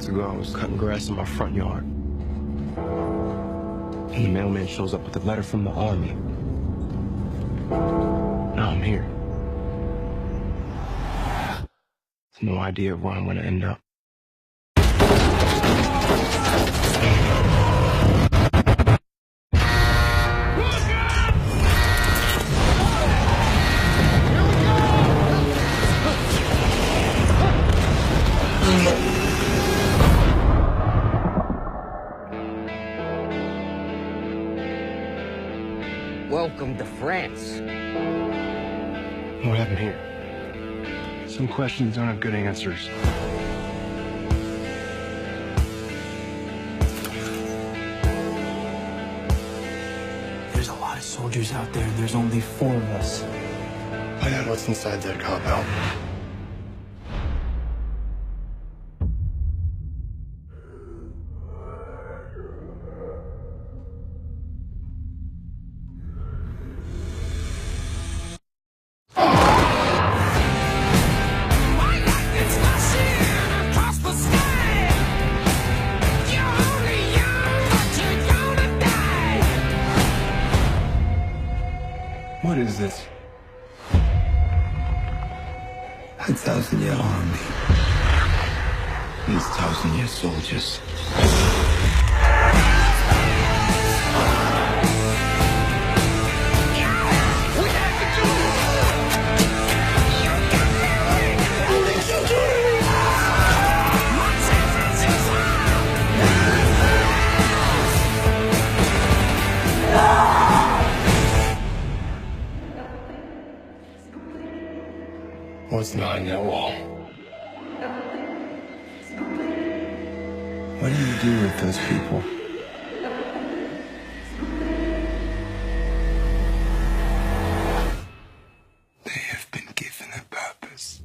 months ago, I was cutting grass in my front yard. And the mailman shows up with a letter from the army. Now I'm here. No idea where I'm gonna end up. Welcome to France. What happened here? Some questions don't have good answers. There's a lot of soldiers out there, and there's only 4 of us. Find out what's inside that compound. What is this? A 1,000-year army. These 1,000-year soldiers. What's behind that wall? What do you do with those people? They have been given a purpose.